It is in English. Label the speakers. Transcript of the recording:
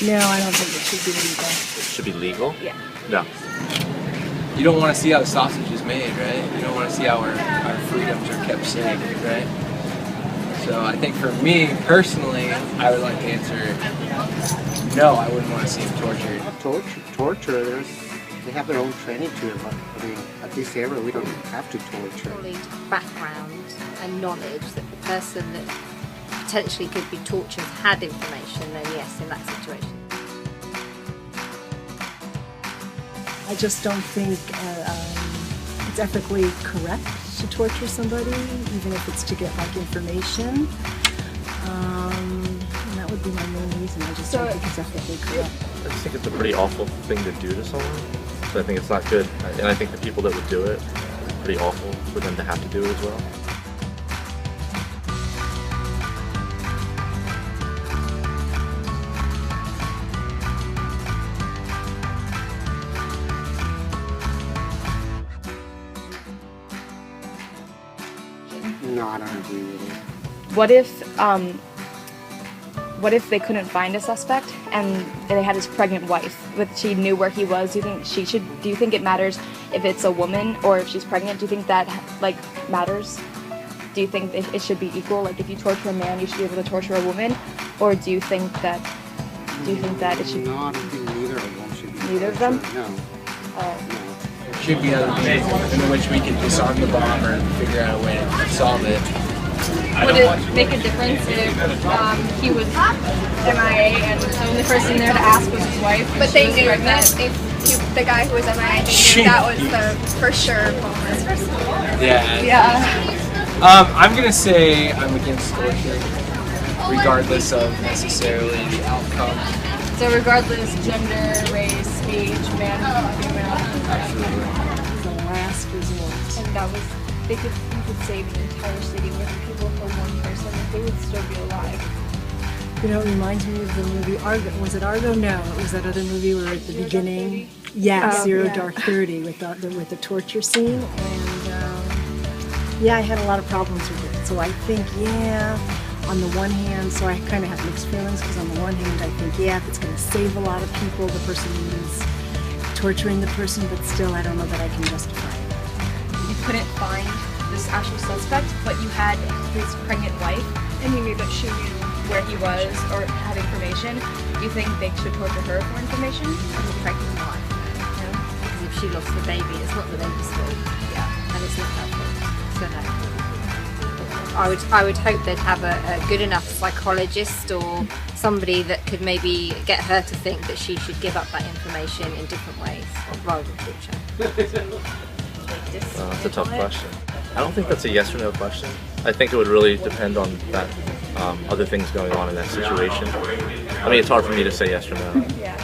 Speaker 1: No, I don't think it should be legal.
Speaker 2: It should be legal?
Speaker 1: Yeah.
Speaker 2: No.
Speaker 3: You don't want to see how the sausage is made, right? You don't want to see how our freedoms are kept safe, right? So I think for me, personally, I would like to answer no, I wouldn't want to see him tortured.
Speaker 4: Torture, they have their own training to it. I mean, at this era, we don't have to torture.
Speaker 5: Solid background and knowledge that the person that potentially could be tortured had information, then yes, in that situation.
Speaker 1: I just don't think it's ethically correct to torture somebody, even if it's to get like information. And that would be my main reason. I just don't think it's ethically correct.
Speaker 2: I just think it's a pretty awful thing to do to someone. So I think it's not good. And I think the people that would do it, it's pretty awful for them to have to do it as well.
Speaker 4: No, I don't agree with it.
Speaker 6: What if they couldn't find a suspect and they had his pregnant wife, but she knew where he was? Do you think it matters if it's a woman or if she's pregnant? Do you think that like matters? Do you think it should be equal? Like if you torture a man, you should be able to torture a woman, or do you think that it should?
Speaker 4: No, I don't think neither of them should be.
Speaker 6: Neither of them?
Speaker 4: No.
Speaker 6: Oh.
Speaker 4: No.
Speaker 3: There should be other ways in which we can disarm the bomb or figure out a way to solve it.
Speaker 7: Would it make a difference if he was MIA and the only person there to ask was his wife?
Speaker 8: But they knew that if the guy who was MIA, they knew that was the for sure homeless person.
Speaker 3: Yeah. I'm gonna say I'm against torture, regardless of necessarily the outcome.
Speaker 7: So regardless, gender, race, age, man, female.
Speaker 3: Absolutely.
Speaker 1: The last resort.
Speaker 6: And that was you could save an entire city with people for one person, and they would still be alive.
Speaker 1: You know, it reminds me of the movie Argo. Was it Argo? No, it was that other movie where at the beginning, Zero Dark 30 with the torture scene, and yeah, I had a lot of problems with it. So I think, on the one hand, so I kind of have mixed feelings because on the one hand, I think, if it's going to save a lot of people, the person is torturing the person, but still, I don't know that I can justify it.
Speaker 6: You couldn't find this actual suspect, but you had his pregnant wife, and you knew that she knew where he was or had information. Do you think they should torture her for information?
Speaker 5: As a pregnant wife.
Speaker 6: No?
Speaker 5: Because if she lost the baby, it's not the baby's fault. Yeah. And it's not her fault. So no. I would hope they'd have a good enough psychologist or somebody that could maybe get her to think that she should give up that information in different ways rather than torture.
Speaker 2: That's a tough question. I don't think that's a yes or no question. I think it would really depend on that other things going on in that situation. I mean, it's hard for me to say yes or no.
Speaker 6: Yeah.